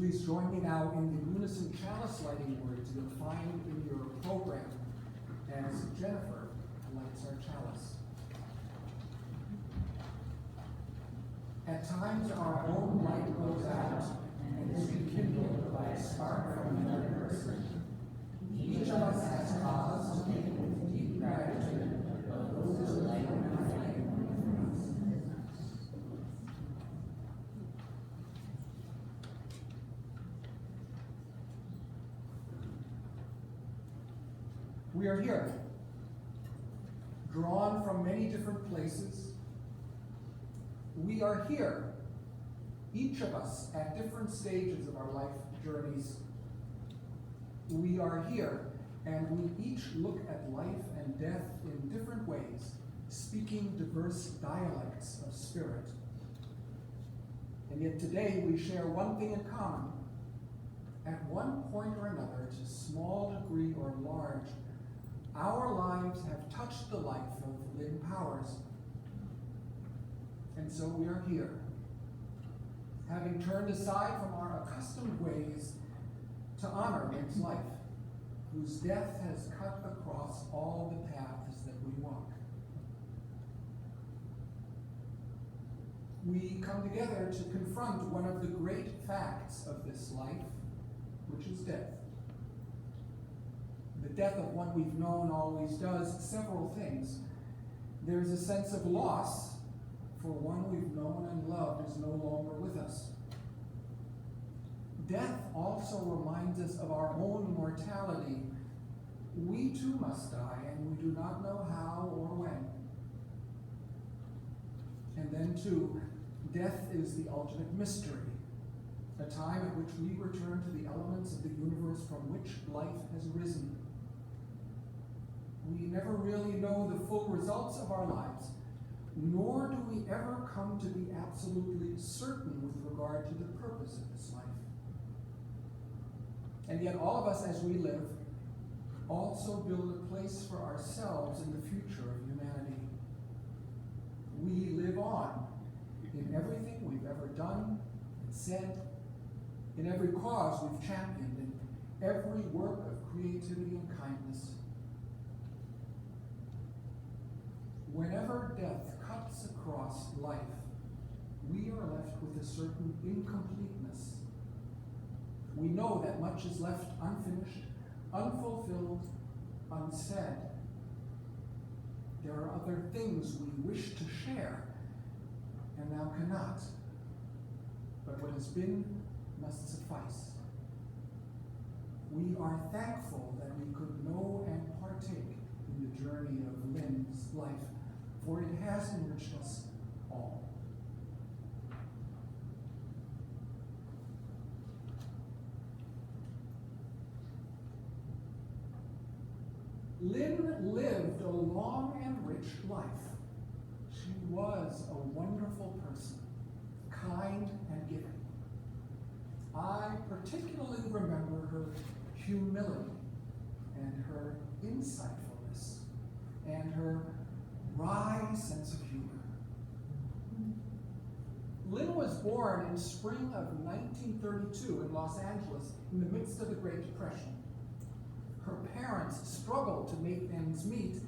Please join me now in the unison chalice lighting words you'll find in your program as Jennifer lights our chalice. At times our own light goes out and is rekindled by a spark from another person. Each of us has cause to think with deep gratitude of those who light our flame for us. We are here, drawn from many different places. We are here, each of us at different stages of our life journeys. We are here, and we each look at life and death in different ways, speaking diverse dialects of spirit. And yet today we share one thing in common. At one point or another, to small degree or large, our lives have touched the life of Lynne Powers. And so we are here, having turned aside from our accustomed ways to honor Lynne's life, whose death has cut across all the paths that we walk. We come together to confront one of the great facts of this life, which is death. The death of one we've known always does several things. There's a sense of loss, for one we've known and loved is no longer with us. Death also reminds us of our own mortality. We too must die, and we do not know how or when. And then too, death is the ultimate mystery, a time at which we return to the elements of the universe from which life has risen. We never really know the full results of our lives, nor do we ever come to be absolutely certain with regard to the purpose of this life. And yet all of us as we live also build a place for ourselves in the future of humanity. We live on in everything we've ever done and said, in every cause we've championed, in every work of creativity and kindness. Whenever death cuts across life, we are left with a certain incompleteness. We know that much is left unfinished, unfulfilled, unsaid. There are other things we wish to share and now cannot. But what has been must suffice. We are thankful that we could know and partake in the journey of Lynne's life, for it has enriched us all. Lynne lived a long and rich life. She was a wonderful person, kind and giving. I particularly remember her humility and her insightfulness and her wry sense of humor. Lynne was born in spring of 1932 in Los Angeles in the midst of the Great Depression. Her parents struggled to make ends meet,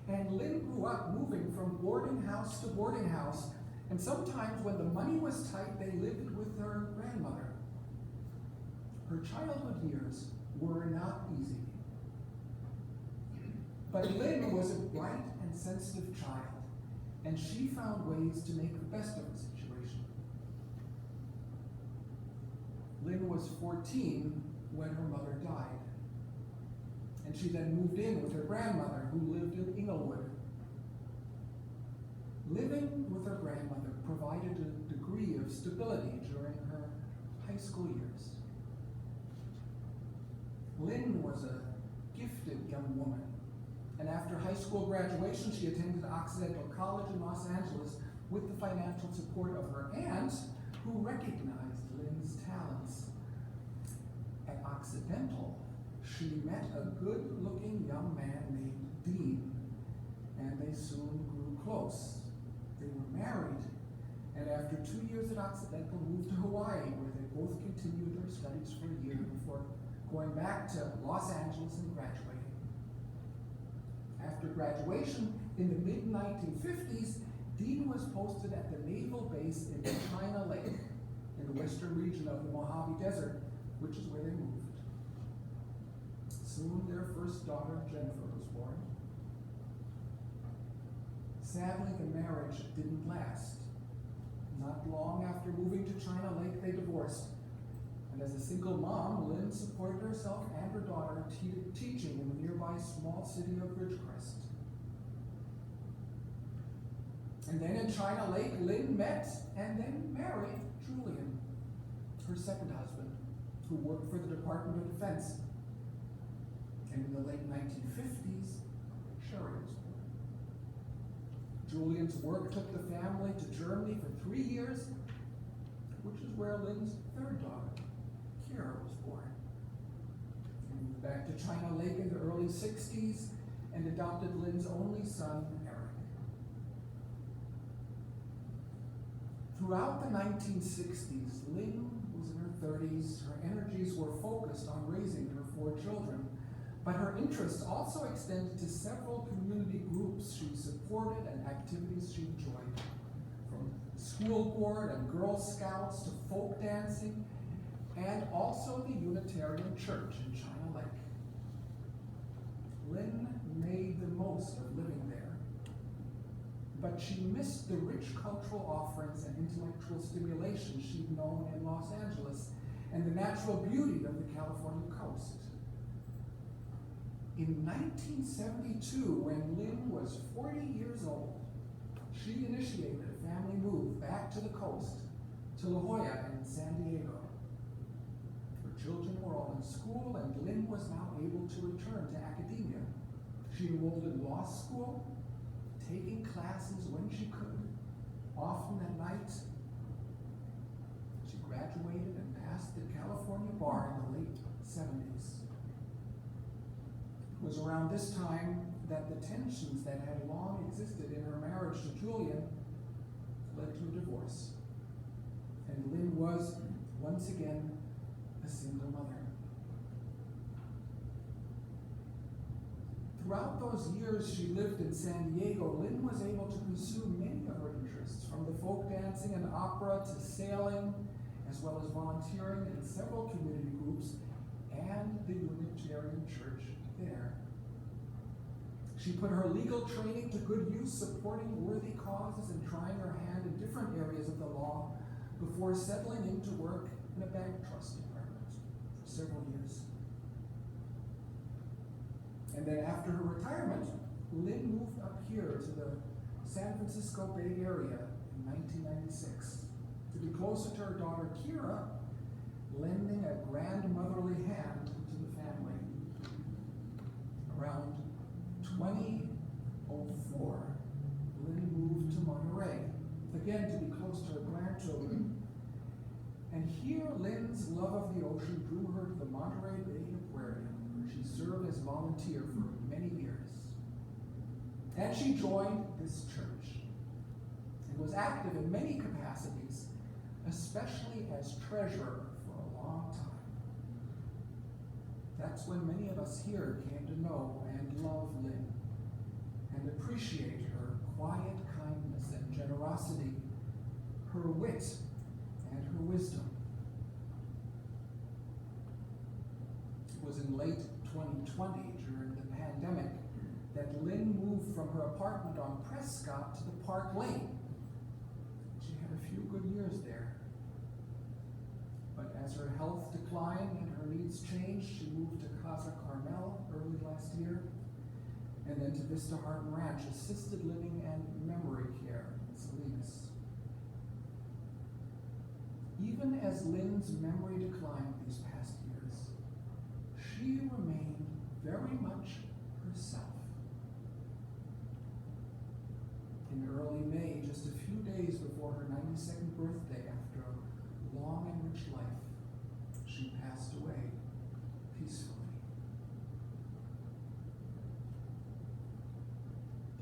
and Lynne grew up moving from boarding house to boarding house, and sometimes when the money was tight, they lived with her grandmother. Her childhood years were not easy. But Lynne was a bright and sensitive child, and she found ways to make the best of the situation. Lynne was 14 when her mother died, and she then moved in with her grandmother, who lived in Inglewood. Living with her grandmother provided a degree of stability during her high school years. Lynne was a gifted young woman, and after high school graduation, she attended Occidental College in Los Angeles with the financial support of her aunt, who recognized Lynne's talents. At Occidental, she met a good-looking young man named Dean, and they soon grew close. They were married, and after 2 years at Occidental, moved to Hawaii, where they both continued their studies for a year before going back to Los Angeles and graduating. After graduation, in the mid-1950s, Dean was posted at the naval base in China Lake, in the western region of the Mojave Desert, which is where they moved. Soon their first daughter, Jennifer, was born. Sadly, the marriage didn't last. Not long after moving to China Lake, they divorced. And as a single mom, Lynne supported herself and her daughter teaching in the nearby small city of Ridgecrest. And then in China Lake, Lynne met and then married Julian, her second husband, who worked for the Department of Defense. And in the late 1950s, Sherry was born. Julian's work took the family to Germany for 3 years, which is where Lynne's third daughter, Kira, was born. He moved back to China Lake in the early 60s and adopted Lynne's only son, Eric. Throughout the 1960s, Lynne was in her 30s. Her energies were focused on raising her 4 children, but her interests also extended to several community groups she supported and activities she enjoyed, from school board and Girl Scouts to folk dancing, and also the Unitarian Church in China Lake. Lynne made the most of living there, but she missed the rich cultural offerings and intellectual stimulation she'd known in Los Angeles and the natural beauty of the California coast. In 1972, when Lynne was 40 years old, she initiated a family move back to the coast, to La Jolla in San Diego. Her children were all in school, and Lynne was now able to return to academia. She enrolled in law school, taking classes when she could, often at night. She graduated and passed the California bar in the late 70s. It was around this time that the tensions that had long existed in her marriage to Julian led to a divorce. And Lynne was, once again, a single mother. Throughout those years she lived in San Diego, Lynne was able to pursue many of her interests, from the folk dancing and opera to sailing, as well as volunteering in several community groups and the Unitarian Church there. She put her legal training to good use, supporting worthy causes and trying her hand in different areas of the law before settling into work in a bank trust department for several years. And then after her retirement, Lynne moved up here to the San Francisco Bay Area in 1996 to be closer to her daughter Kira, lending a grandmotherly hand to the family. Around 2004, Lynne moved to Monterey, again to be close to her grandchildren. And here, Lynne's love of the ocean drew her to the Monterey Bay Aquarium, where she served as volunteer for many years. And she joined this church and was active in many capacities, especially as treasurer for a long time. That's when many of us here came to know and love Lynne and appreciate her quiet kindness and generosity, her wit and her wisdom. It was in late 2020, during the pandemic, that Lynne moved from her apartment on Prescott to the Park Lane. She had a few good years there. But as her health declined and her needs changed, she moved to Casa Carmel early last year, and then to Vista Harbor Ranch, assisted living and memory care in Salinas. Even as Lynne's memory declined these past years, she remained very much herself. In early May, just a few days before her 92nd birthday, after a long and rich life, she passed away peacefully.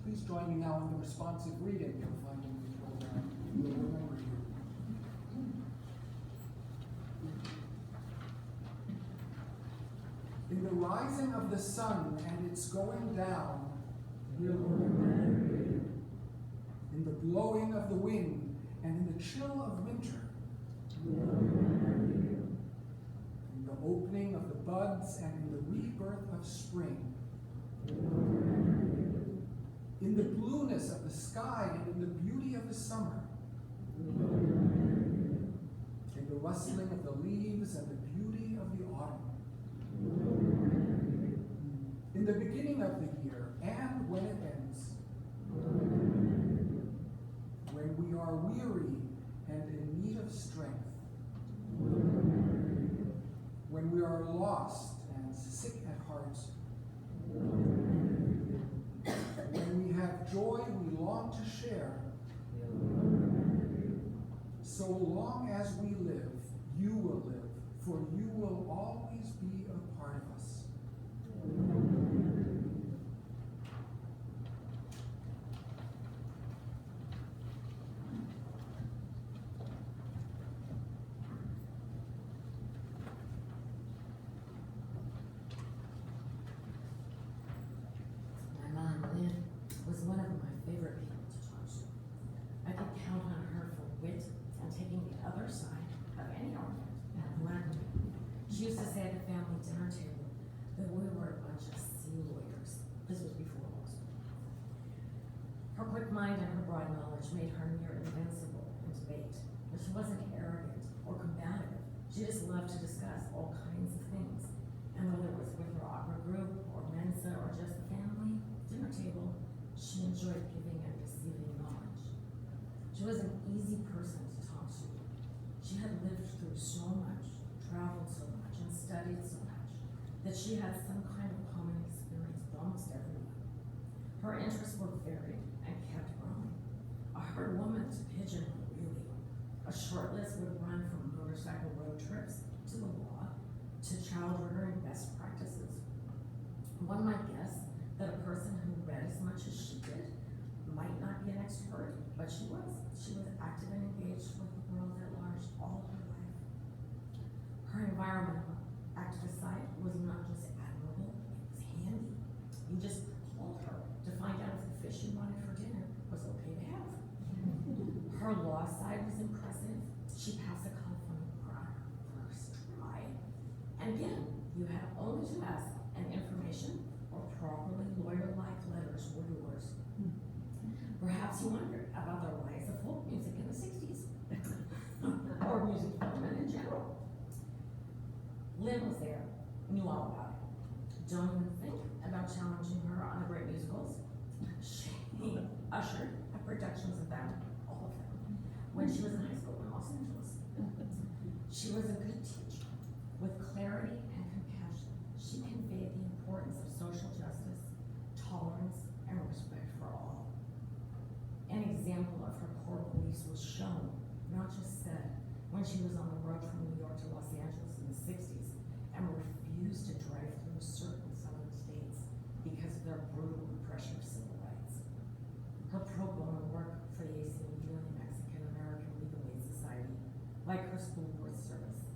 Please join me now in the responsive reading you'll find in the program. We'll remember you. In the rising of the sun and its going down, we'll remember you. In the blowing of the wind and in the chill of winter, we'll remember you. In the opening of the buds and in the rebirth of spring, we'll remember you. In the blueness of the sky and in the beauty of the summer, we'll remember you. In the rustling of the leaves and the beauty of the autumn, we'll remember you. In the beginning of the year and when it ends, we'll remember you. When we are weary and in need of strength, we'll remember you. When we are lost and sick at heart, we'll remember you. When we have joy we long to share, we'll remember you. So long as we live, you will live, for you will always be a part of us. We'll remember you. My mom, Lynne, was one of my favorite people to talk to. I could count on her for wit and taking the other side of any argument and polemic. She used to say at the family dinner table that we were a bunch of sea lawyers. This was before law school. Her quick mind and her broad knowledge made her near invincible in debate, but she wasn't arrogant or combative. She just loved to discuss all kinds of things. And whether it was with her opera group or Mensa or just the family dinner table, she enjoyed giving and receiving knowledge. She was an easy person to talk to. She had lived through so much, traveled so much, and studied so much, that she had some kind of common experience with almost everyone. Her interests were varied and kept growing. A hard woman to pigeonhole, really. A short list would run from motorcycle road trips to the law to child rearing best practices. One might guess that a person who read as much as she did might not be an expert, but she was. She was active and engaged with the world at large all her life. Her environmental activist side was not just admirable, it was handy. You just called her to find out if the fish you wanted for dinner was okay to have. Her law side was impressive. She passed a California bar first try. And again, you had only to ask, and information or properly lawyer-like letters were yours. Perhaps you wondered about the rise of folk music in the 60s, or music development in general. Lynne was there, knew all about it. Don't even think about challenging her on the great musicals. She ushered at productions of them, all of them, when she was in high school in Los Angeles. She was a good teacher. With clarity and compassion, she conveyed the importance of social justice, tolerance, and respect for all. An example of her core beliefs was shown, not just said, when she was on the road from New York to Los Angeles in the 60s and refused to drive through certain southern states because of their brutal repression of civil rights. Her pro bono work for the ACLU and the Mexican American Legal Aid Society, like her school board service,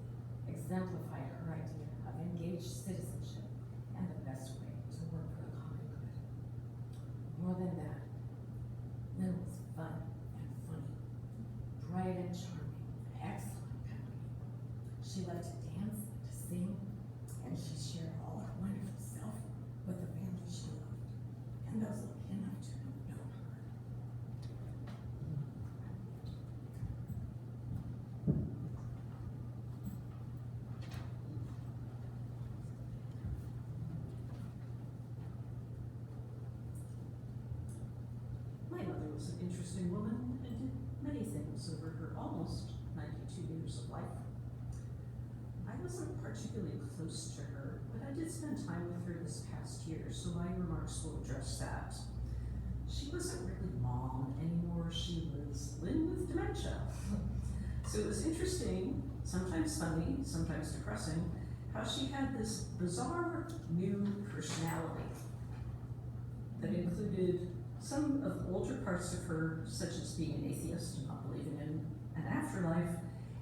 exemplified her idea of engaged citizenship and the best way to work for the common good. More than that, Lynne was fun and funny, bright and charming, excellent company. She loved to dance, to sing, and she shared all her wonderful self with the family she loved, and those lucky enough to know her. My mother was an interesting woman and did many things over her almost 92 years of life. I wasn't particularly close to her, but I did spend time with her this past year, so my remarks will address that. She wasn't really mom anymore, she was Lynne with dementia. So it was interesting, sometimes funny, sometimes depressing, how she had this bizarre new personality that included Some of the older parts of her, such as being an atheist and not believing in an afterlife,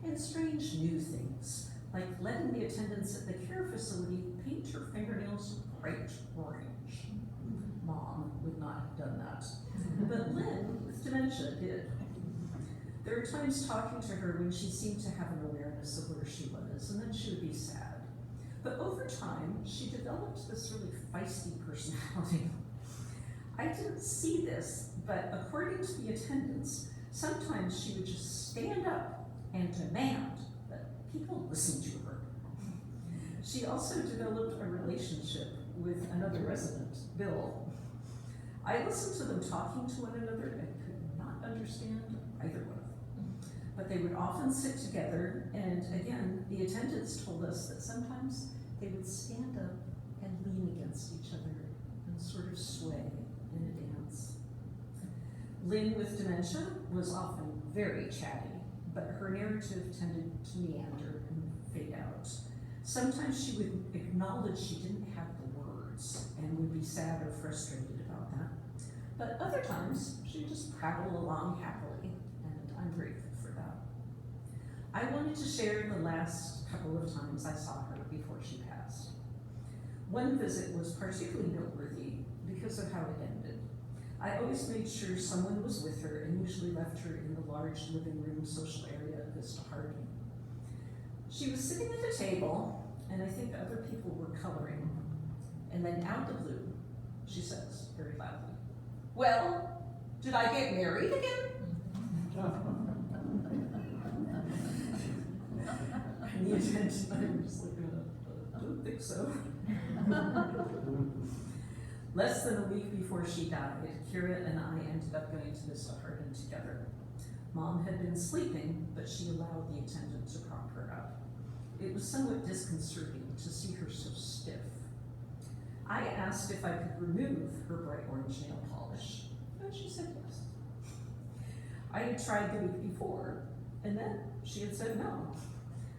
and strange new things, like letting the attendants at the care facility paint her fingernails bright orange. Mom would not have done that, but Lynne, with dementia, did. There were times talking to her when she seemed to have an awareness of where she was, and then she would be sad. But over time, she developed this really feisty personality. I didn't see this, but according to the attendants, sometimes she would just stand up and demand that people listen to her. She also developed a relationship with another resident, Bill. I listened to them talking to one another and could not understand either one of them. But they would often sit together, and again, the attendants told us that sometimes they would stand up and lean against each other and sort of sway in a dance. Lynne with dementia was often very chatty, but her narrative tended to meander and fade out. Sometimes she would acknowledge she didn't have the words and would be sad or frustrated about that. But other times, she'd just prattle along happily, and I'm grateful for that. I wanted to share the last couple of times I saw her before she passed. One visit was particularly noteworthy because of how it ended. I always made sure someone was with her and usually left her in the large living room social area at Vista Harding. She was sitting at a table, and I think other people were coloring, and then out of the blue, she says very loudly, "Well, did I get married again?" And the attendant, I was like, I don't think so. Less than a week before she died, Kira and I ended up going to Vista Harding together. Mom had been sleeping, but she allowed the attendant to prop her up. It was somewhat disconcerting to see her so stiff. I asked if I could remove her bright orange nail polish, and she said yes. I had tried the week before, and then she had said no.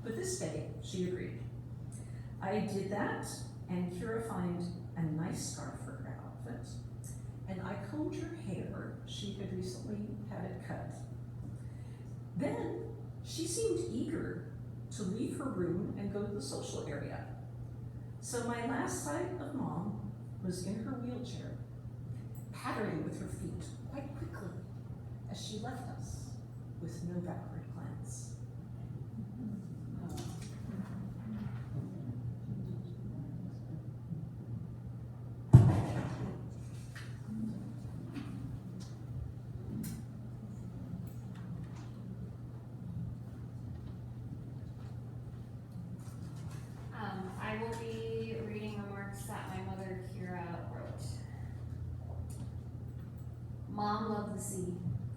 But this day, she agreed. I did that, and Kira found a nice scarf for her outfit, and I combed her hair. She had recently had it cut. Then she seemed eager to leave her room and go to the social area. So my last sight of Mom was in her wheelchair, pattering with her feet quite quickly as she left us with no backward glance. I will be reading remarks that my mother, Kira, wrote. Mom loved the sea.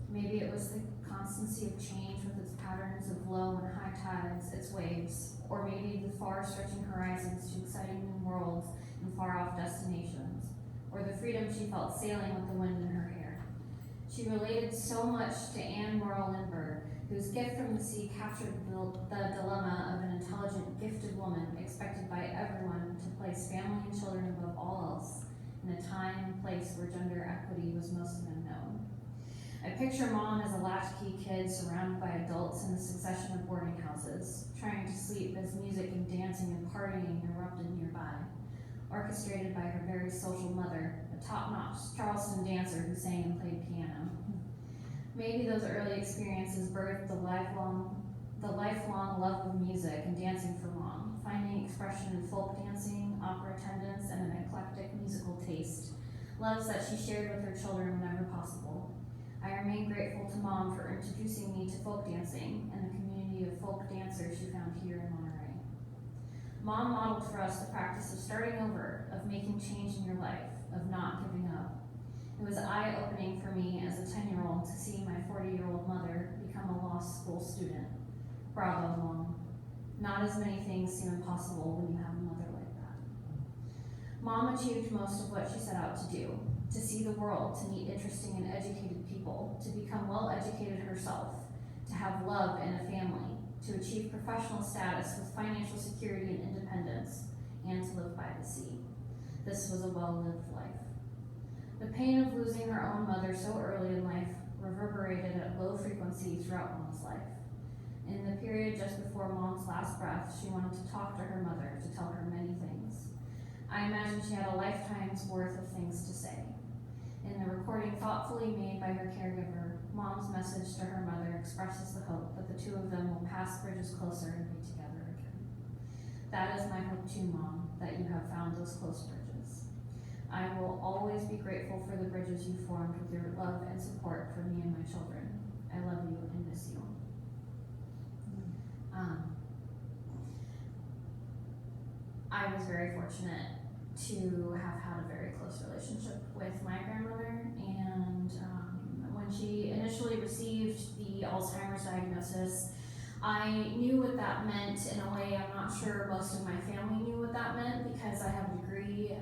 Maybe it was the constancy of change with its patterns of low and high tides, its waves, or maybe the far-stretching horizons to exciting new worlds and far-off destinations, or the freedom she felt sailing with the wind in her hair. She related so much to Anne Morrow Lindbergh, whose gift from the sea captured the dilemma of an intelligent, gifted woman expected by everyone to place family and children above all else in a time and place where gender equity was mostly unknown. I picture Mom as a latchkey kid surrounded by adults in a succession of boarding houses, trying to sleep as music and dancing and partying erupted nearby, orchestrated by her very social mother, a top-notch Charleston dancer who sang and played piano. Maybe those early experiences birthed the lifelong love of music and dancing for Mom, finding expression in folk dancing, opera attendance, and an eclectic musical taste, loves that she shared with her children whenever possible. I remain grateful to Mom for introducing me to folk dancing and the community of folk dancers she found here in Monterey. Mom modeled for us the practice of starting over, of making change in your life, of not giving up. It was eye-opening for me as a 10-year-old to see my 40-year-old mother become a law school student. Bravo, Mom. Not as many things seem impossible when you have a mother like that. Mom achieved most of what she set out to do, to see the world, to meet interesting and educated people, to become well-educated herself, to have love and a family, to achieve professional status with financial security and independence, and to live by the sea. This was a well-lived life. The pain of losing her own mother so early in life reverberated at low frequency throughout Mom's life. In the period just before Mom's last breath, she wanted to talk to her mother, to tell her many things. I imagine she had a lifetime's worth of things to say. In the recording thoughtfully made by her caregiver, Mom's message to her mother expresses the hope that the two of them will pass bridges closer and be together again. That is my hope too, Mom, that you have found those close bridges. I will always be grateful for the bridges you formed with your love and support for me and my children. I love you and miss you. I was very fortunate to have had a very close relationship with my grandmother, and when she initially received the Alzheimer's diagnosis, I knew what that meant in a way I'm not sure most of my family knew what that meant, because I have a degree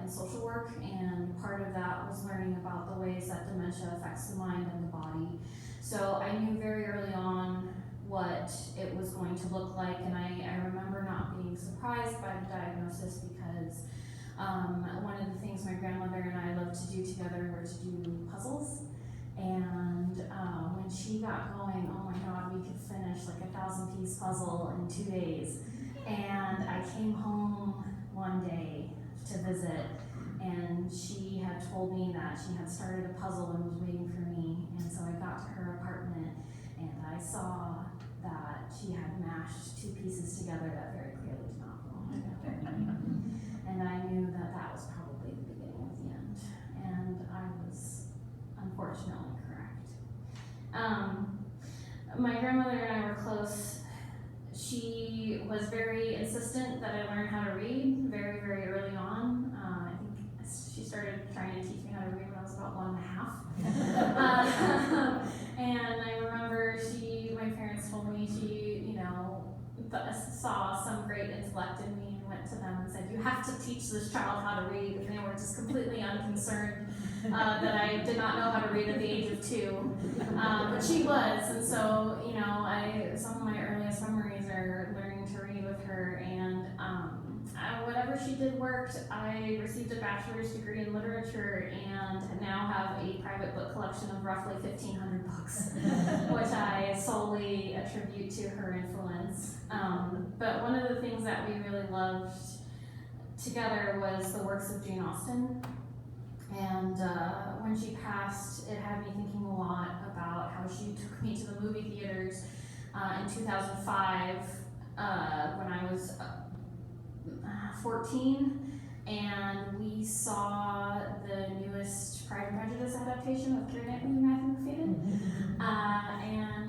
in social work, and part of that was learning about the ways that dementia affects the mind and the body. So I knew very early on what it was going to look like, and I remember not being surprised by the diagnosis, because one of the things my grandmother and I loved to do together were to do puzzles. And when she got going, oh my God, we could finish like a 1,000-piece puzzle in 2 days. And I came home one day to visit, and she had told me that she had started a puzzle and was waiting for me. And so I got to her apartment, and I saw that she had mashed 2 pieces together that very clearly did not belong together. And I knew that that was probably the beginning of the end. And I was unfortunately correct. My grandmother and I were close. She was very insistent that I learn how to read very, very early on. I think she started trying to teach me how to read when I was about 1.5. And I remember my parents told me she, saw some great intellect in me and went to them and said, you have to teach this child how to read. And they were just completely unconcerned that I did not know how to read at the age of 2. But she was, and so, some of my earliest memories are learning to read with her, and whatever she did worked. I received a bachelor's degree in literature and now have a private book collection of roughly 1,500 books, which I solely attribute to her influence. But one of the things that we really loved together was the works of Jane Austen. And when she passed, it had me thinking a lot about how she took me to the movie theaters in 2005 when I was 14, and we saw the newest Pride and Prejudice adaptation with Keira Knightley and Matthew McFadden. And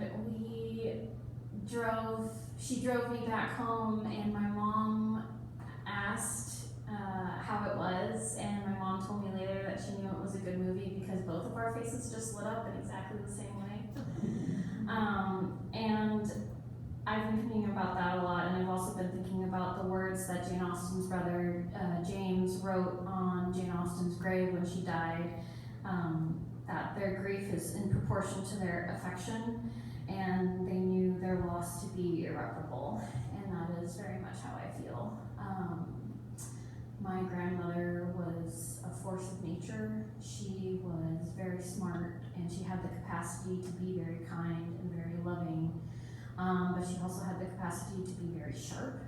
she drove me back home, and my mom asked how it was, and my mom told me later that she knew it was a good movie because both of our faces just lit up in exactly the same way. And I've been thinking about that a lot, and I've also been thinking about the words that Jane Austen's brother James wrote on Jane Austen's grave when she died, that their grief is in proportion to their affection, and they knew their loss to be irreparable, and that is very much how I feel. My grandmother was a force of nature. She was very smart, and she had the capacity to be very kind and very loving. But she also had the capacity to be very sharp.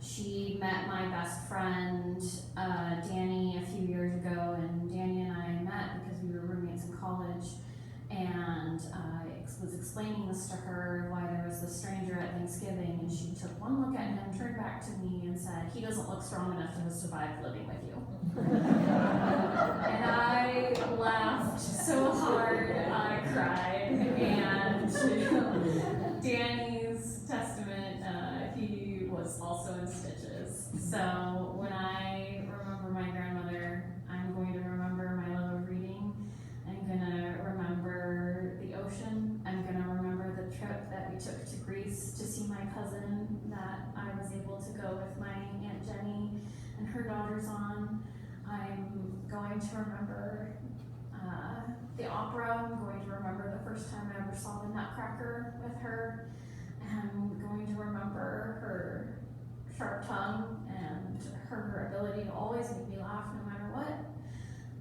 She met my best friend, Danny, a few years ago, and Danny and I met because we were roommates in college, and I was explaining this to her, why there was this stranger at Thanksgiving, and she took one look at him, turned back to me, and said, he doesn't look strong enough to have survived living with you. And I laughed so hard, I cried, and Danny's testament, he was also in stitches. So when I remember my grandmother, I'm going to remember my love of reading. I'm gonna remember the ocean. I'm gonna remember the trip that we took to Greece to see my cousin that I was able to go with my Aunt Jenny and her daughters on. I'm going to remember the opera. I'm going to remember the first time I ever saw the Nutcracker with her. I'm going to remember her sharp tongue and her ability to always make me laugh no matter what.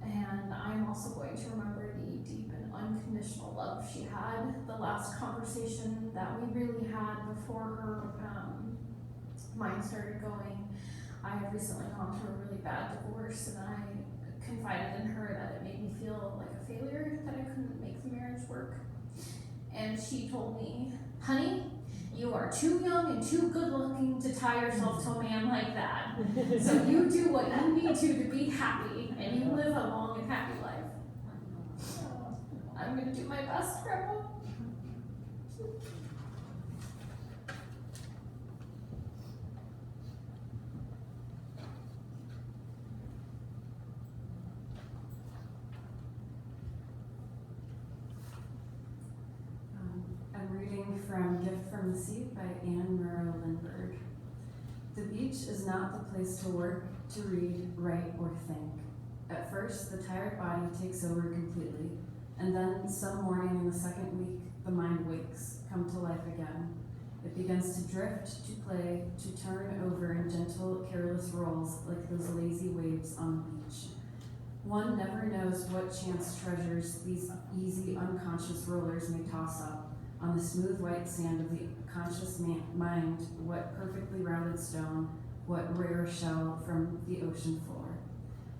And I'm the last conversation that we really had before her mind started going. I had recently gone through a really bad divorce, and I confided in her that it made me feel like a failure, that I couldn't make the marriage work. And she told me, honey, you are too young and too good looking to tie yourself to a man like that. So you do what you need to be happy, and you live a long and happy life. I'm gonna do my best, Grandma. I'm reading from Gift from the Sea by Anne Murrow Lindbergh. The beach is not the place to work, to read, write, or think. At first, the tired body takes over completely, and then some morning in the second week, the mind wakes, come to life again. It begins to drift, to play, to turn over in gentle, careless rolls like those lazy waves on the beach. One never knows what chance treasures these easy, unconscious rollers may toss up on the smooth white sand of the conscious mind, what perfectly rounded stone, what rare shell from the ocean floor.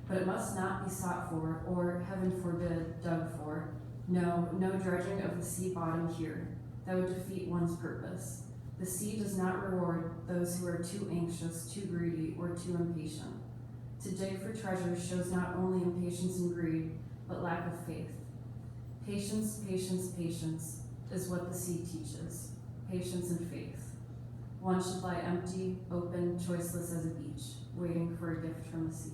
But it must not be sought for, or, heaven forbid, dug for. No, no dredging of the sea bottom here. That would defeat one's purpose. The sea does not reward those who are too anxious, too greedy, or too impatient. To dig for treasures shows not only impatience and greed, but lack of faith. Patience, patience, patience is what the sea teaches. Patience and faith. One should lie empty, open, choiceless as a beach, waiting for a gift from the sea.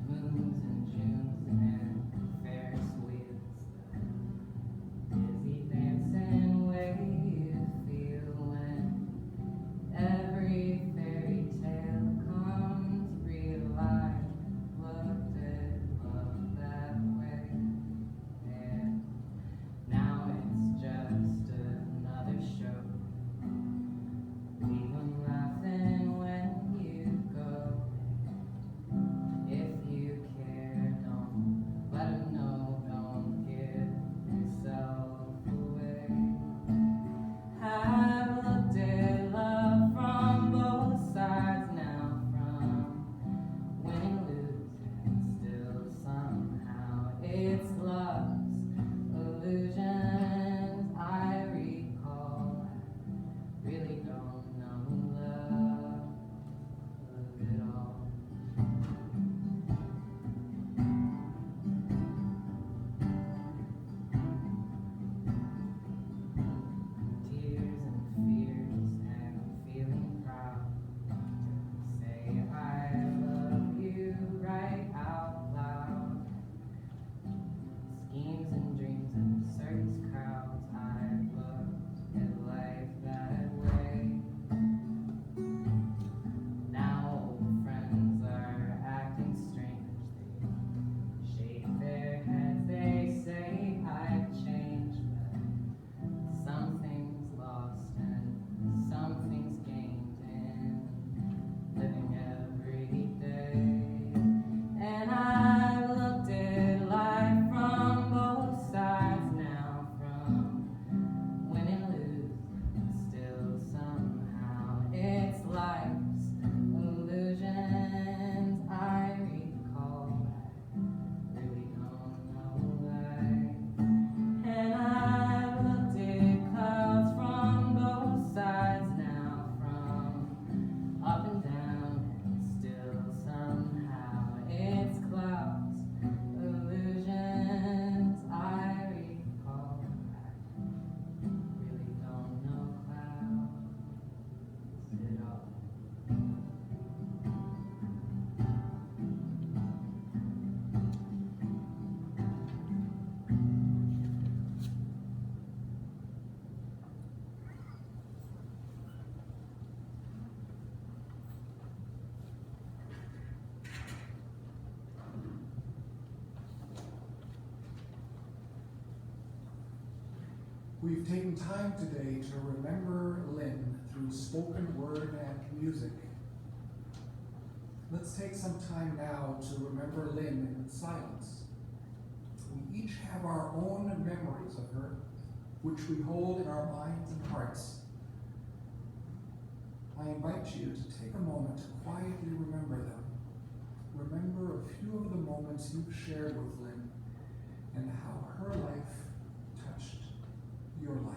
Moons and Junes and Ferris wheels. We've taken time today to remember Lynne through spoken word and music. Let's take some time now to remember Lynne in silence. We each have our own memories of her, which we hold in our minds and hearts. I invite you to take a moment to quietly remember them. Remember a few of the moments you've shared with Lynne and how her life touched your life.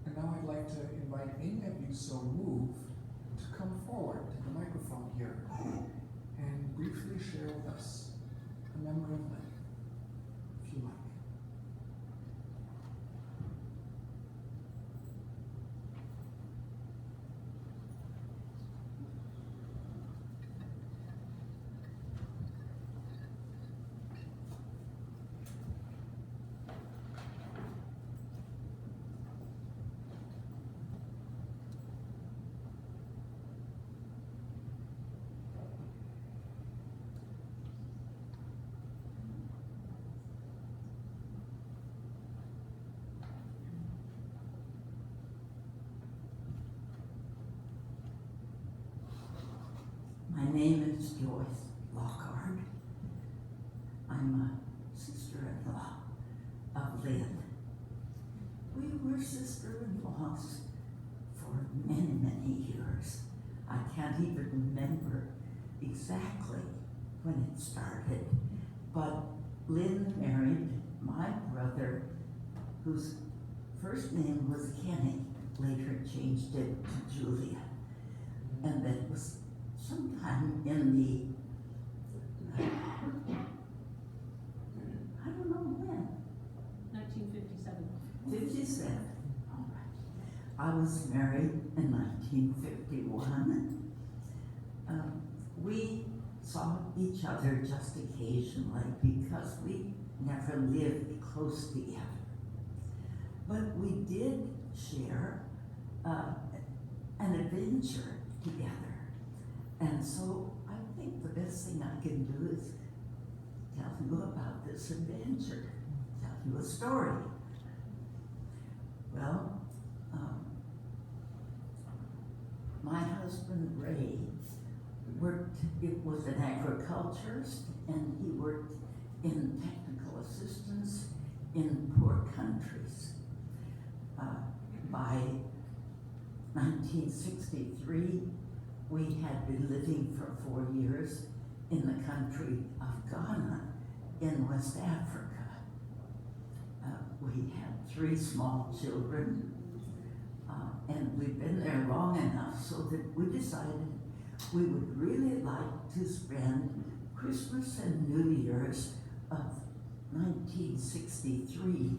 And now I'd like to invite any of you so moved to come forward to the microphone here and briefly share with us a memory of Lynne, if you like. My name is Joyce Lockhart. I'm a sister-in-law of Lynne. We were sister-in-laws for many, many years. I can't even remember exactly when it started, but Lynne married my brother, whose first name was Kenny, later changed it to Julia, and that was sometime in the, I don't know when. 1957. 57. All right. I was married in 1951. We saw each other just occasionally because we never lived close together. But we did share an adventure together. And so I think the best thing I can do is tell you about this adventure, tell you a story. Well, my husband Ray was an agriculturist, and he worked in technical assistance in poor countries. By 1963, we had been living for 4 years in the country of Ghana in West Africa. We had 3 small children, and we'd been there long enough so that we decided we would really like to spend Christmas and New Year's of 1963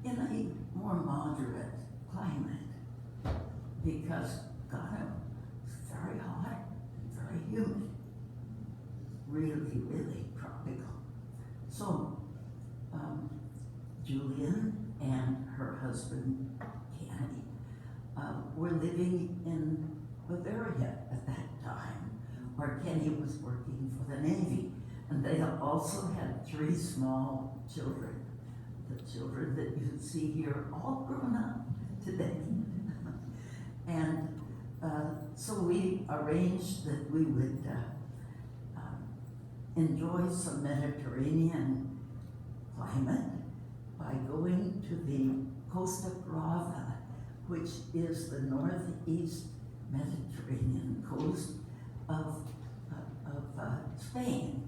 in a more moderate climate, because Ghana was very hot, very humid, really, really tropical. So Julian and her husband Kenny were living in Bavaria at that time, where Kenny was working for the Navy, and they also had 3 small children. The children that you see here, all grown up today. And so we arranged that we would enjoy some Mediterranean climate by going to the Costa Brava, which is the northeast Mediterranean coast of Spain.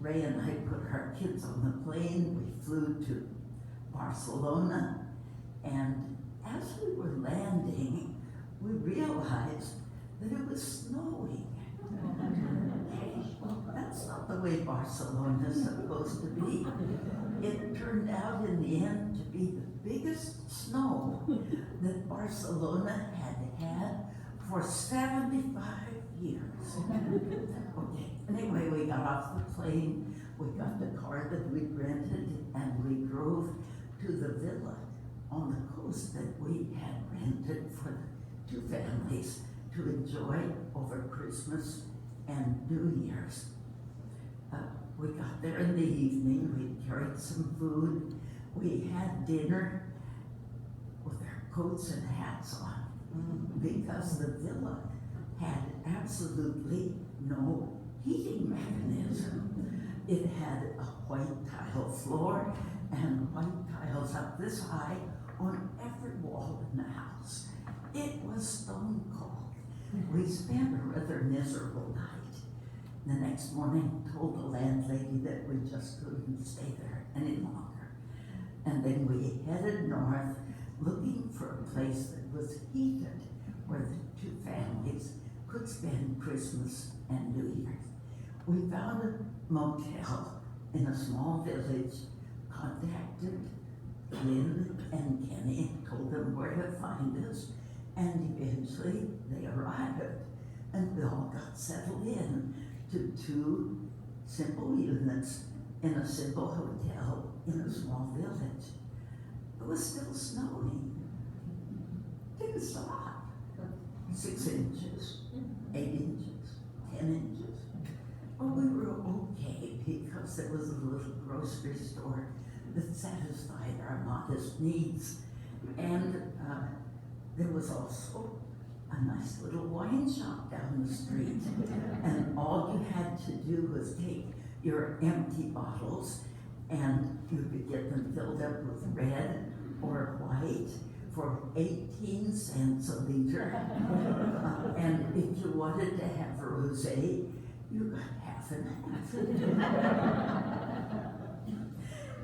Ray and I put our kids on the plane. We flew to Barcelona, and as we were landing, we realized that it was snowing. Hey, that's not not the way Barcelona is supposed to be. It turned out in the end to be the biggest snow that Barcelona had for 75 years. Okay, anyway, we got off the plane, we got the car that we rented, and we drove to the villa on the coast that we had rented for the two families to enjoy over Christmas and New Year's. We got there in the evening, we carried some food, we had dinner with our coats and hats on because the villa had absolutely no heating mechanism. It had a white tile floor and white tiles up this high on every wall in the house. It was stone cold. We spent a rather miserable night. The next morning, told the landlady that we just couldn't stay there any longer. And then we headed north, looking for a place that was heated, where the two families could spend Christmas and New Year's. We found a motel in a small village, contacted Lynne and Kenny, told them where to find us, and eventually they arrived, and we all got settled in to two simple units in a simple hotel in a small village. It was still snowing. Didn't stop. 6 inches, 8 inches, 10 inches. Well, we were okay because there was a little grocery store that satisfied our modest needs. And there was also a nice little wine shop down the street. And all you had to do was take your empty bottles and you could get them filled up with red or white for 18 cents a liter. And if you wanted to have rosé, you got half and half.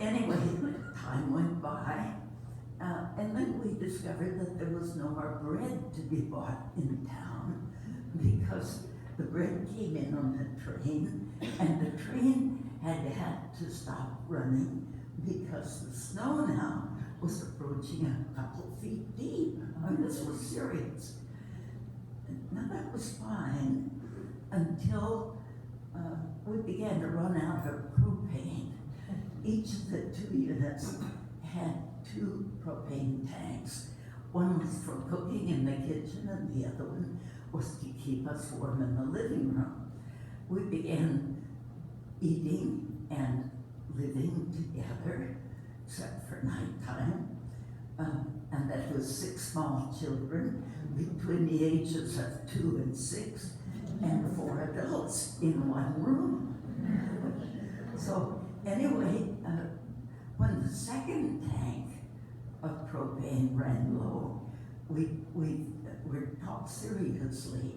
Anyway, time went by. And then we discovered that there was no more bread to be bought in town because the bread came in on the train and the train had to stop running because the snow now was approaching a couple feet deep. I mean, this was serious. Now that was fine until we began to run out of propane. Each of the two units had 2 propane tanks. One was for cooking in the kitchen and the other one was to keep us warm in the living room. We began eating and living together, except for nighttime. And that was 6 small children between the ages of 2 and 6 and 4 adults in one room. So anyway, when the second tank of propane ran low, we talked seriously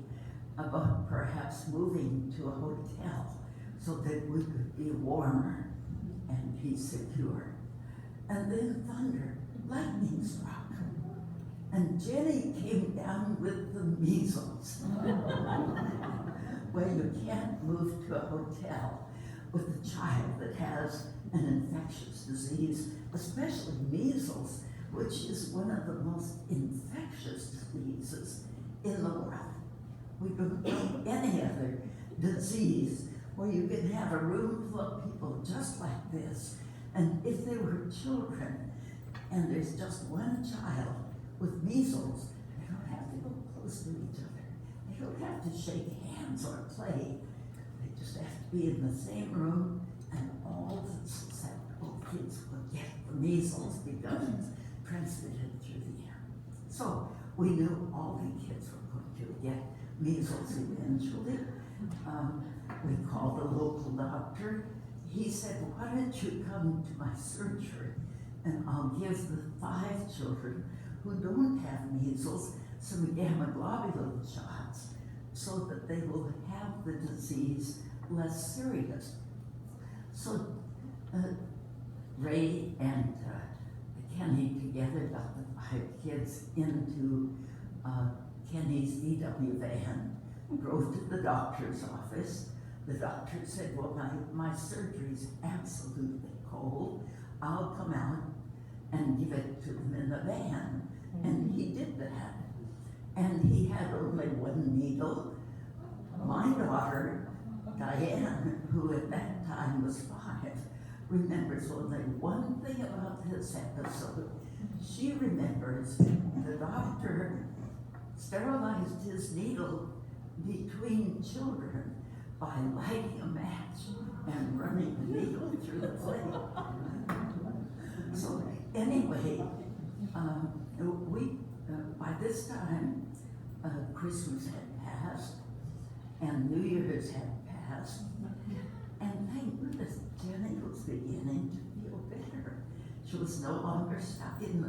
about perhaps moving to a hotel so that we could be warmer and be secure. And then thunder, lightning struck, and Jenny came down with the measles. Well, you can't move to a hotel with a child that has an infectious disease, especially measles, which is one of the most infectious diseases in the world. We don't know any other disease where you can have a room full of people just like this, and if they were children, and there's just one child with measles, they don't have to go close to each other. They don't have to shake hands or play. They just have to be in the same room, and all the susceptible kids will get the measles because it's transmitted through the air. So we knew all the kids were going to get measles eventually. We called the local doctor. He said, why don't you come to my surgery and I'll give the 5 children who don't have measles some gamma globulin shots so that they will have the disease less serious. So Ray and Kenny together got the 5 kids into Kenny's VW van, drove to the doctor's office. the doctor said, well, my surgery's absolutely cold. I'll come out and give it to them in the van. And he did that. And he had only one needle. My daughter, Diane, who at that time was 5, remembers only one thing about this episode. She remembers the doctor sterilized his needle between children by lighting a match and running the needle through the flame. So anyway, by this time, Christmas had passed and New Year's had passed, and thank goodness Jenny was beginning to feel better. She was no longer stuck in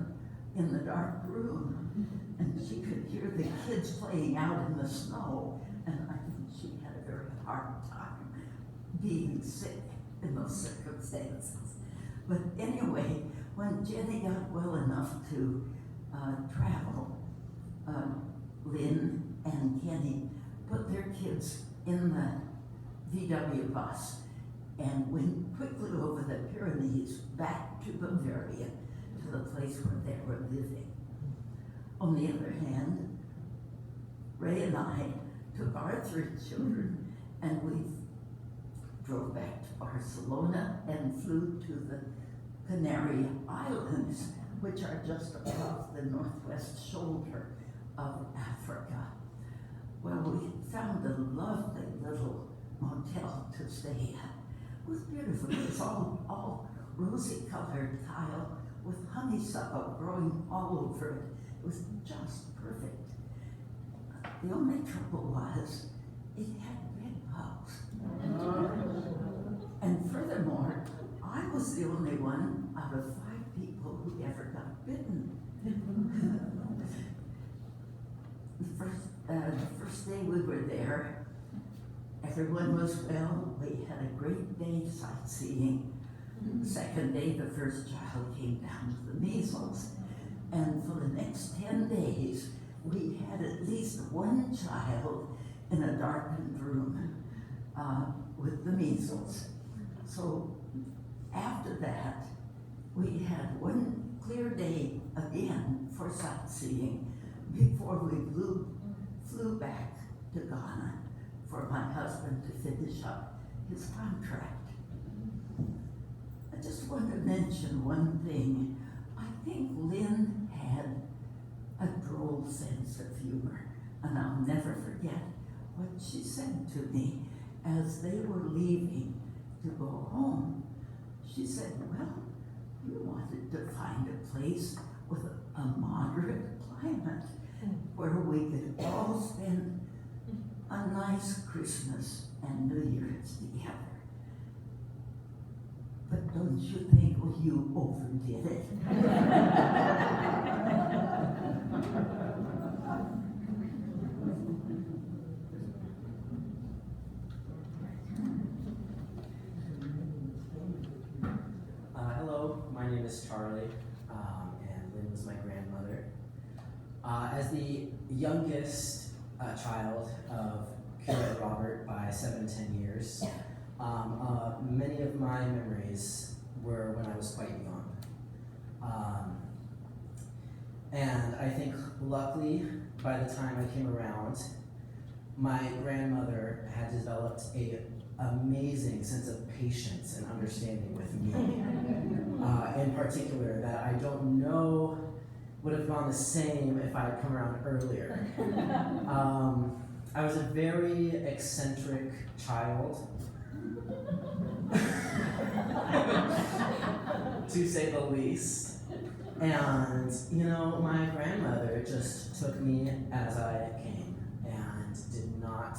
the dark room, and she could hear the kids playing out in the snow, and I think she had a very hard time being sick in those circumstances. But anyway, when Jenny got well enough to travel, Lynne and Kenny put their kids in the VW bus and went quickly over the Pyrenees back to Bavaria, to the place where they were living. On the other hand, Ray and I took our 3 children and we drove back to Barcelona and flew to the Canary Islands, which are just above the northwest shoulder of Africa. Well, we found a lovely little motel to stay at. It was beautiful. It was all rosy-colored tile with honeysuckle growing all over it. It was just perfect. The only trouble was it had bed bugs. And furthermore, I was the only one out of 5 people who ever got bitten. The first day we were there, everyone was well. We had a great day sightseeing. The second day, the first child came down with the measles. And for the next 10 days, we had at least one child in a darkened room with the measles. So after that, we had one clear day again for sightseeing before we flew back to Ghana for my husband to finish up his contract. I just want to mention one thing. I think Lynne had a droll sense of humor, and I'll never forget what she said to me as they were leaving to go home. She said, well, we wanted to find a place with a moderate climate where we could all spend a nice Christmas and New Year's together. But don't you think you overdid it? Hello, my name is Charlie, and Lynne was my grandmother. As the youngest child of Curate Robert by 7 to 10 years, many of my memories were when I was quite young. And I think luckily, by the time I came around, my grandmother had developed an amazing sense of patience and understanding with me. In particular, that I don't know would have gone the same if I had come around earlier. I was a very eccentric child, to say the least. And, you know, my grandmother just took me as I came and did not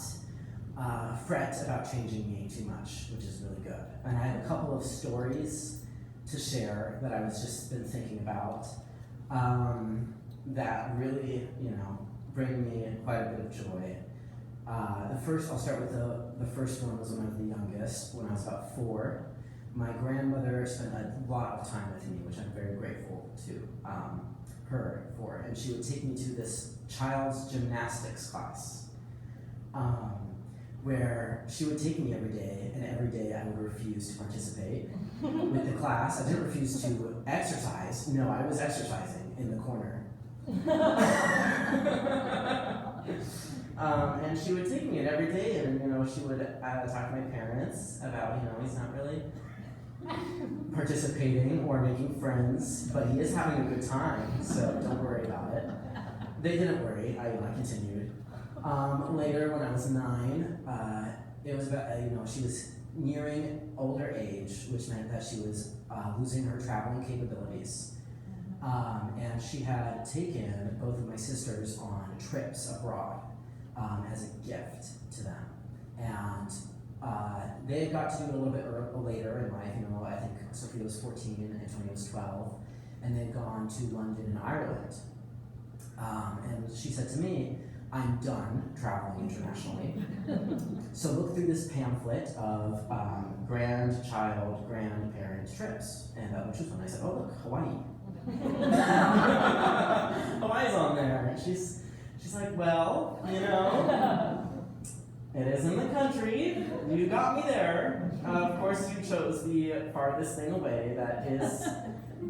fret about changing me too much, which is really good. And I have a couple of stories to share that I was just been thinking about that really, you know, bring me quite a bit of joy. I'll start with the first one was when I was the youngest, when I was about 4. My grandmother spent a lot of time with me, which I'm very grateful to her for. And she would take me to this child's gymnastics class, where she would take me every day, and every day I would refuse to participate with the class. I didn't refuse to exercise. No, I was exercising in the corner. And she would take me in every day, and she would talk to my parents about he's not really participating or making friends, but he is having a good time, so don't worry about it. They didn't worry. I continued. Later, when I was 9, it was about she was nearing older age, which meant that she was losing her traveling capabilities. And she had taken both of my sisters on trips abroad as a gift to them. And they got to do it a little bit later in life. I think Sophia was 14 and Antonia was 12. And they'd gone to London and Ireland. And she said to me, I'm done traveling internationally. So look through this pamphlet of grandchild, grandparent trips. And which was when I said, oh look, Hawaii. Hawaii's on there. And she's like, well, it is in the country. You got me there. Of course, you chose the farthest thing away that is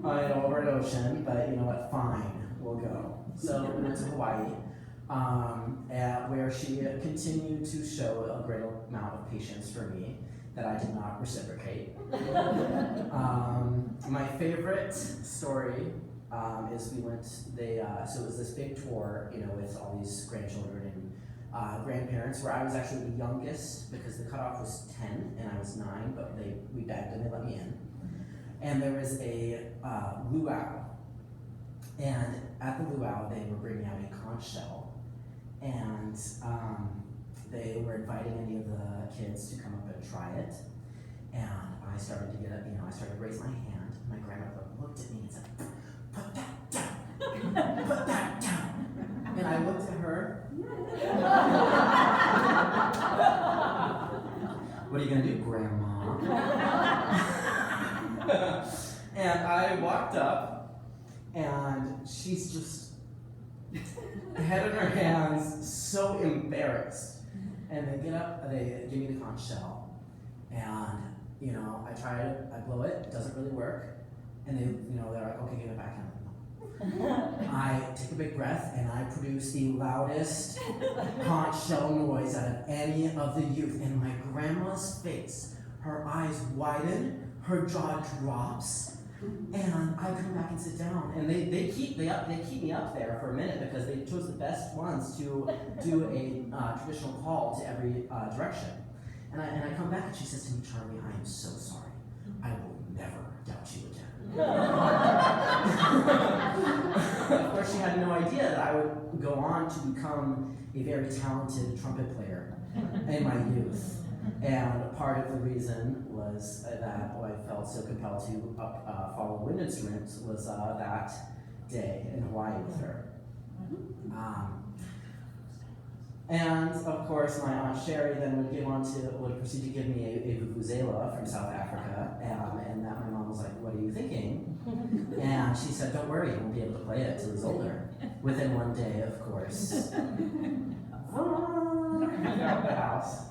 over an ocean, but you know what? Fine, we'll go. So we went to Hawaii, where she continued to show a great amount of patience for me that I did not reciprocate. My favorite story is we went. So it was this big tour, with all these grandchildren and grandparents, where I was actually the youngest because the cutoff was 10 and I was 9, but we begged and they let me in. And there was a luau, and at the luau they were bringing out a conch shell, and they were inviting any of the kids to come up and try it. And I started to get up, I started to raise my hand. My grandmother looked at me and said, "Put that down, put that down." And I looked at her. What are you gonna do, Grandma? And I walked up, and she's just head in her hands, so embarrassed. And they get up, they give me the conch shell, and I try it, I blow it, it doesn't really work, and they're like, okay, give it back. I take a big breath and I produce the loudest conch shell noise out of any of the youth. And my grandma's face, her eyes widen, her jaw drops, and I come back and sit down. And they keep me up there for a minute because they chose the best ones to do a traditional call to every direction. And I come back and she says to me, "Charlie, I am so sorry. I will never doubt you again." Of course, she had no idea that I would go on to become a very talented trumpet player in my youth. And part of the reason was that I felt so compelled to follow wind instruments was that day in Hawaii with her. And of course, my Aunt Sherry then would proceed to give me a vuvuzela from South Africa, and that my mom was like, "What are you thinking?" And she said, "Don't worry, you won't be able to play it till he's older." Within one day, of course. Out the house.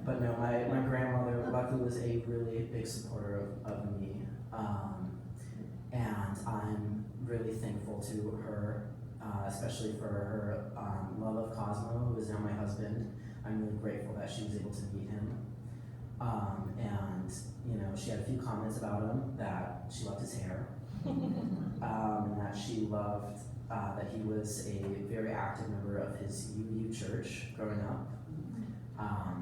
But no, my grandmother luckily was a really big supporter of me, and I'm really thankful to her. Especially for her love of Cosmo, who is now my husband. I'm really grateful that she was able to meet him. And she had a few comments about him, that she loved his hair, and that she loved that he was a very active member of his UU church growing up.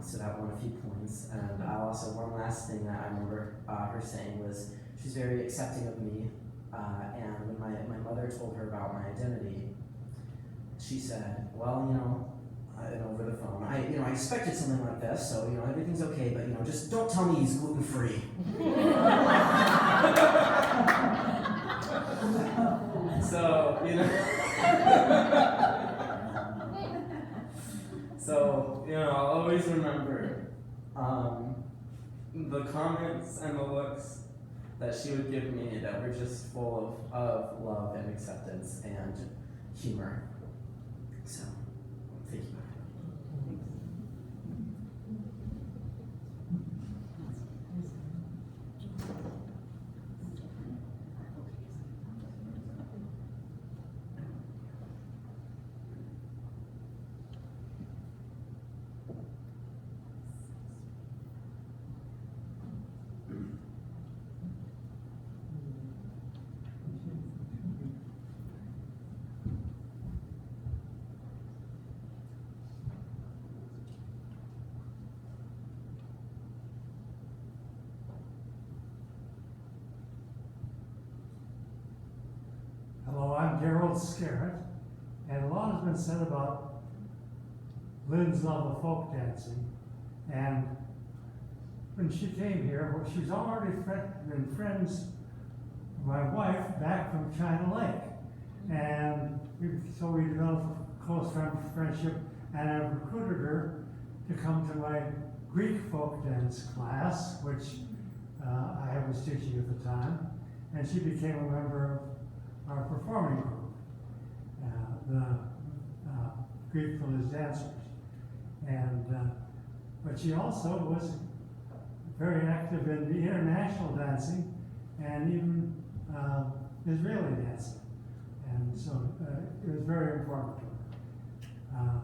So that won a few points. And one last thing that I remember her saying was she's very accepting of me. And when my mother told her about my identity, she said, "Well, over the phone, I expected something like this, so everything's okay, but just don't tell me he's gluten-free." So I'll always remember the comments and the looks that she would give me that were just full of love and acceptance and humor. So, thank you. Gerald Scarrett, and a lot has been said about Lynne's love of folk dancing. And when she came here, well, she's already been friends with my wife back from China Lake. And so we developed a close friendship, and I recruited her to come to my Greek folk dance class, which I was teaching at the time, and she became a member of our performing group, the Greek village dancers. And but she also was very active in the international dancing and even Israeli dancing, and so it was very important to her.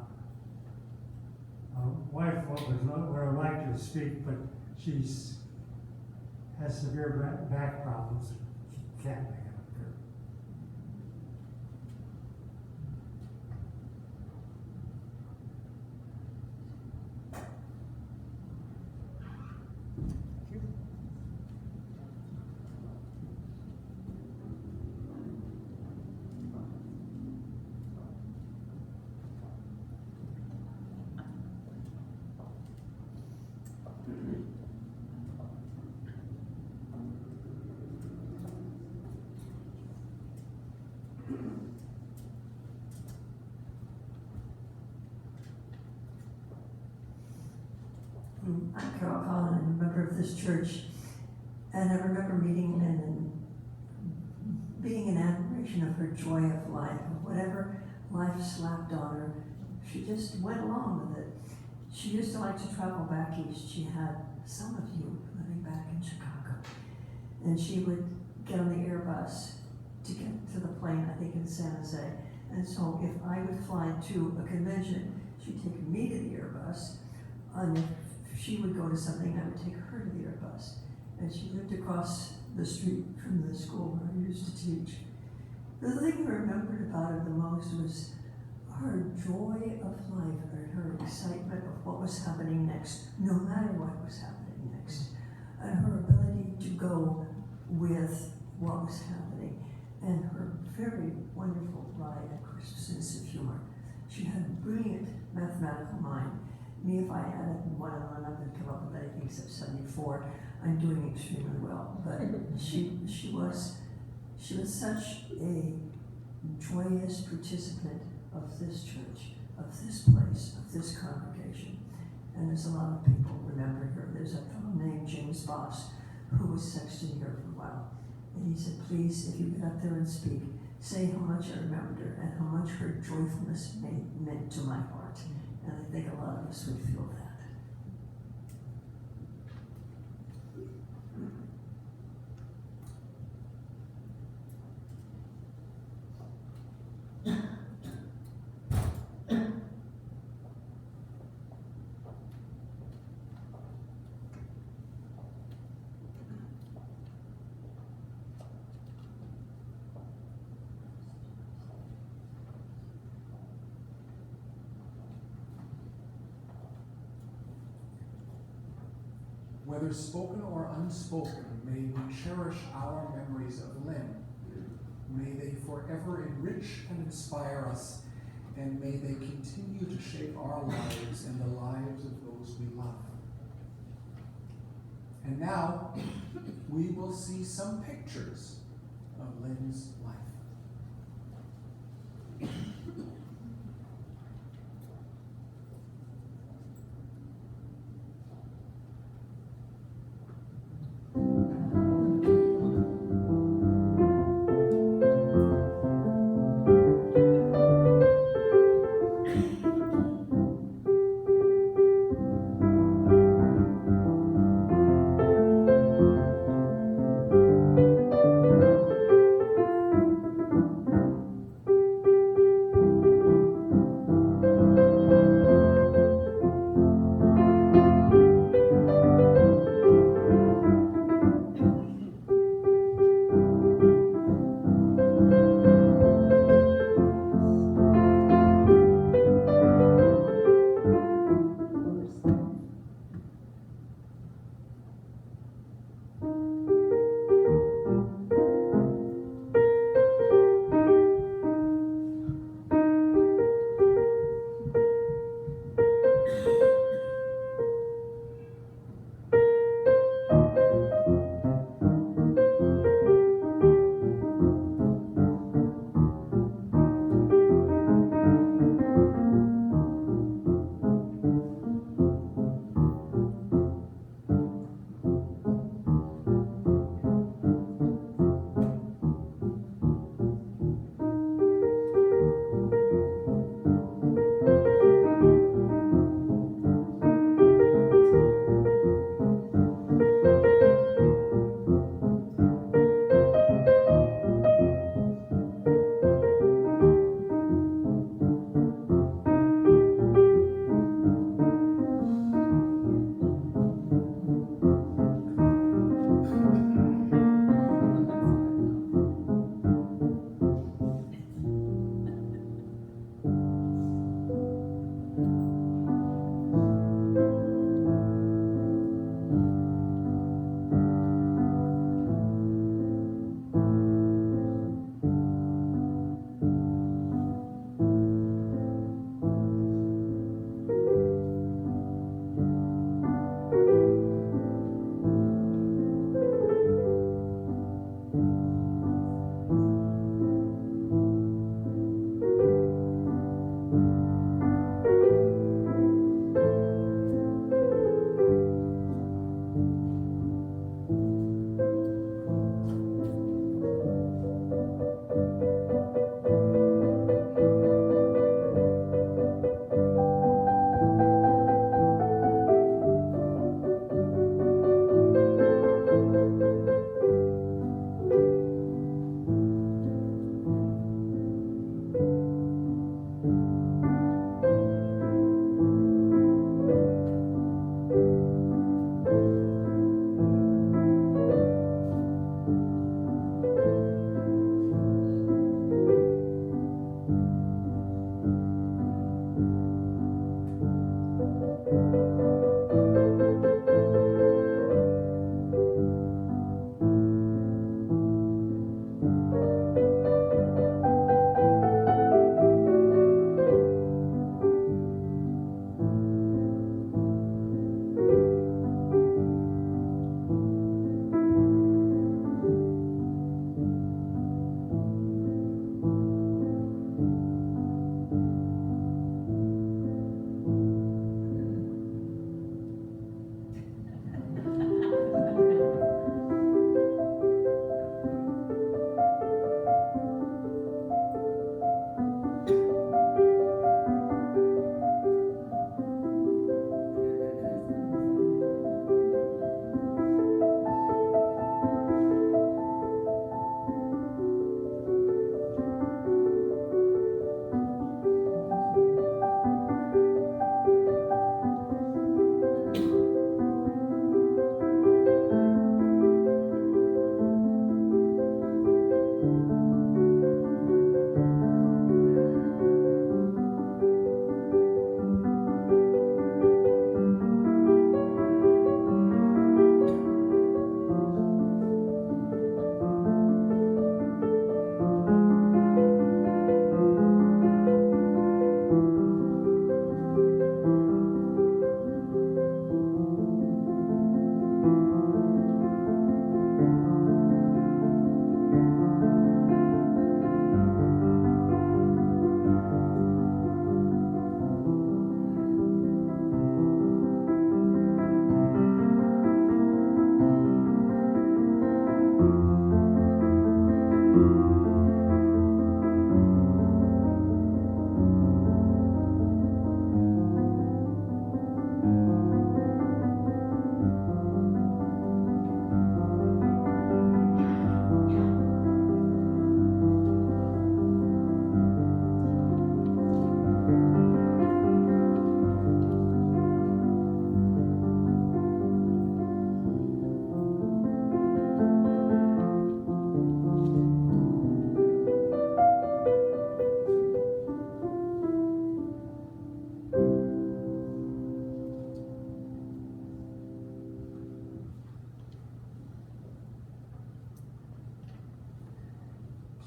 My wife would have liked to speak, but she's has severe back problems. She can't make it up here. I'm Carol Collin, I'm a member of this church, and I remember meeting Lynne and being in admiration of her joy of life, of whatever life slapped on her. She just went along with it. She used to like to travel back east. She had some of you living back in Chicago, and she would get on the Airbus to get to the plane, I think in San Jose. And so if I would fly to a convention, she'd take me to the Airbus, and if she would go to something, I would take her to the Airbus. And she lived across the street from the school where I used to teach. The thing I remembered about her the most was her joy of life and her excitement of what was happening next, no matter what was happening next, and her ability to go with what was happening, and her very wonderful wry and crisp sense of humor. She had a brilliant mathematical mind. Me, if I added one and one, I would come up with anything except 74. I'm doing extremely well, but she was such a joyous participant of this church, of this place, of this congregation. And there's a lot of people remember her. There's a fellow named James Boss who was sexton here for a while. And he said, please, if you get up there and speak, say how much I remembered her and how much her joyfulness meant to my heart. And I think a lot of us would feel that. Whether spoken or unspoken, may we cherish our memories of Lynne. May they forever enrich and inspire us, and may they continue to shape our lives and the lives of those we love. And now, we will see some pictures of Lynne's life.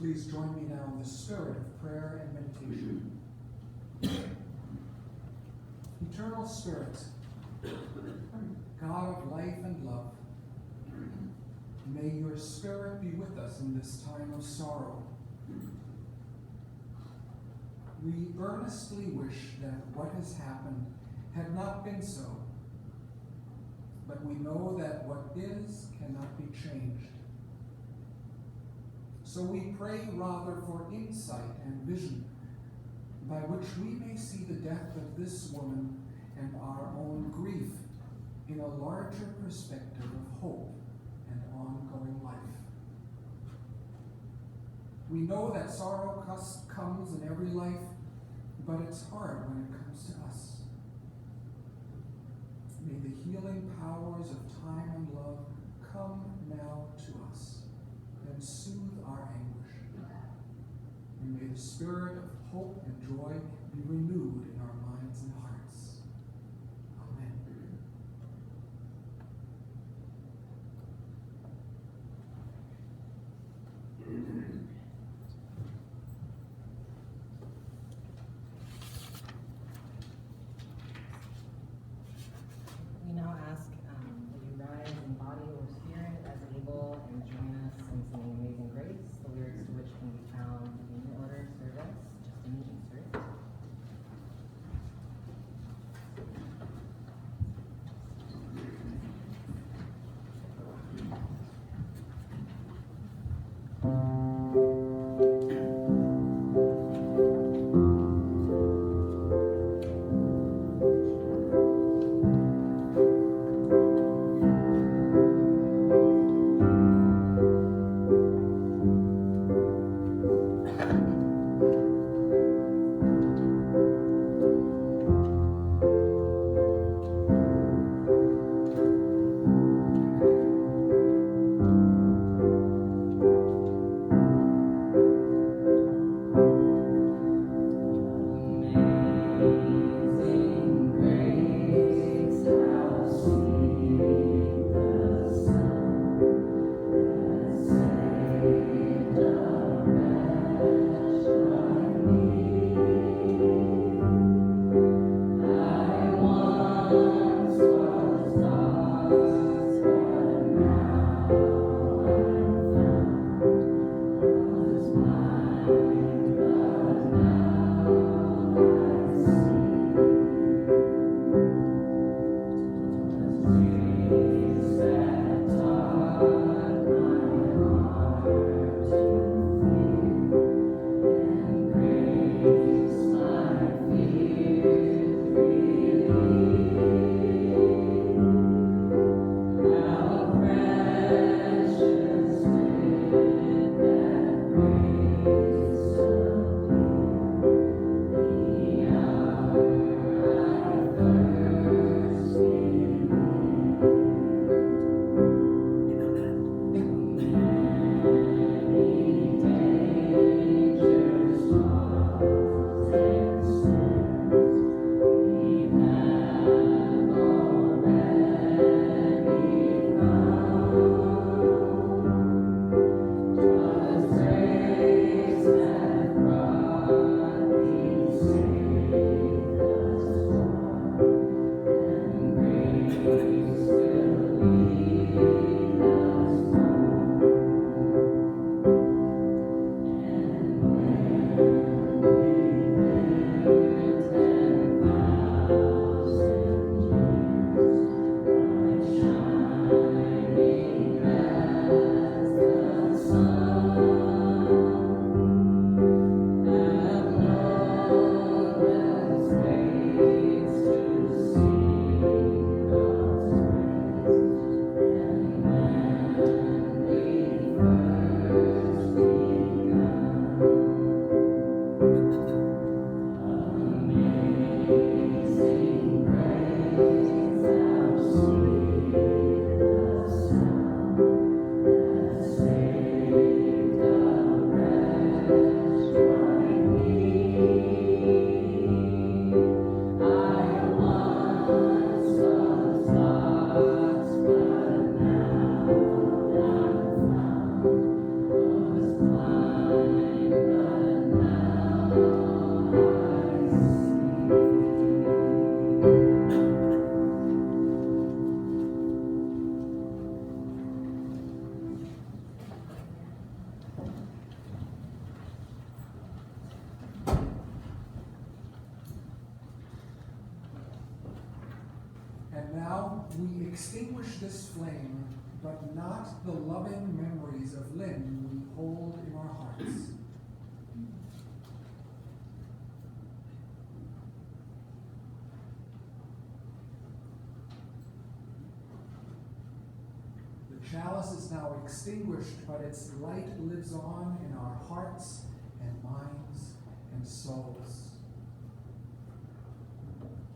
please join me now in the spirit of prayer and meditation. Eternal Spirit, God of life and love, may your Spirit be with us in this time of sorrow. We earnestly wish that what has happened had not been so, but we know that what is cannot be changed. So we pray rather for insight and vision, by which we may see the death of this woman and our own grief in a larger perspective of hope and ongoing life. We know that sorrow comes in every life, but it's hard when it comes to us. May the healing powers of time and love come now to us and soothe our anguish. And may the spirit of hope and joy be renewed in our minds and hearts. Amen. We now ask that you rise in body or spirit as able and join us in singing Amazing Grace, the lyrics to which can be found in the order of service, just in the insert. And now we extinguish this flame, but not the loving memories of Lynne we hold in our hearts. The chalice is now extinguished, but its light lives on in our hearts and minds and souls.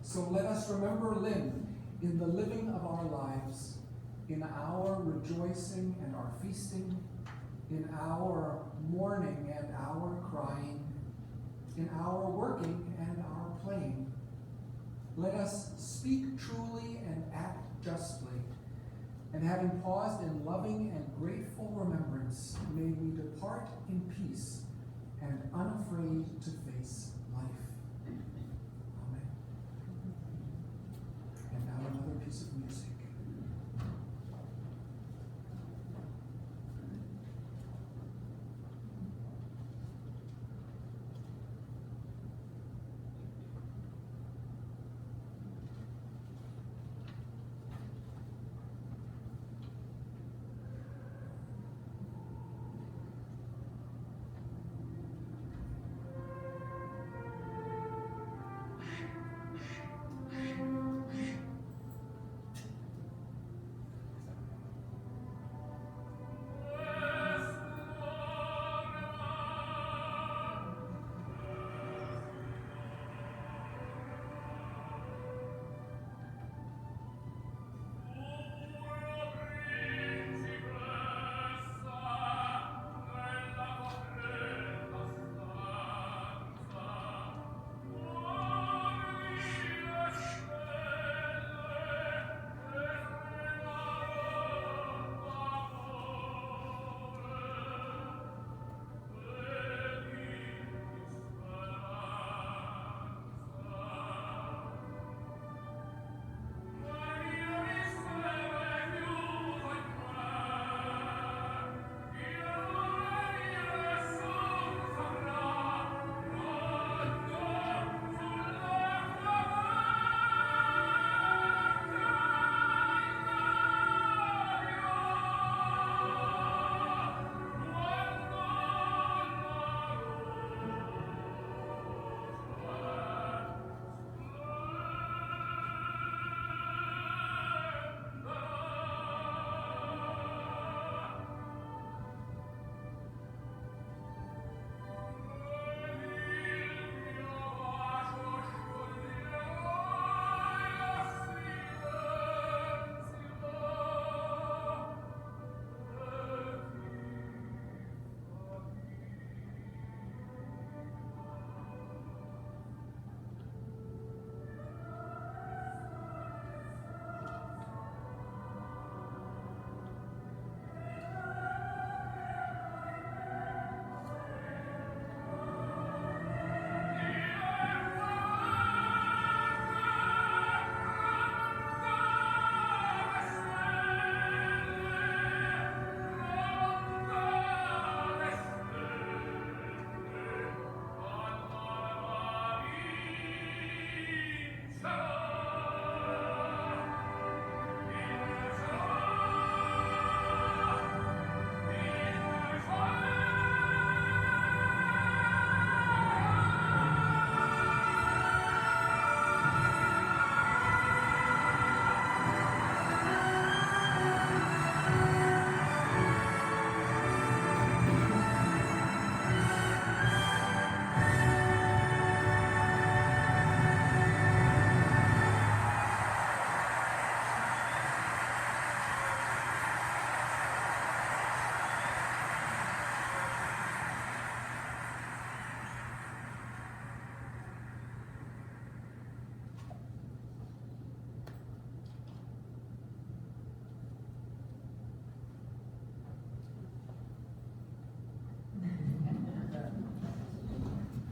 So let us remember Lynne in the living of our lives, in our rejoicing and our feasting, in our mourning and our crying, in our working and our playing. Let us speak truly and act justly. And having paused in loving and grateful remembrance, may we depart in peace and unafraid to face life.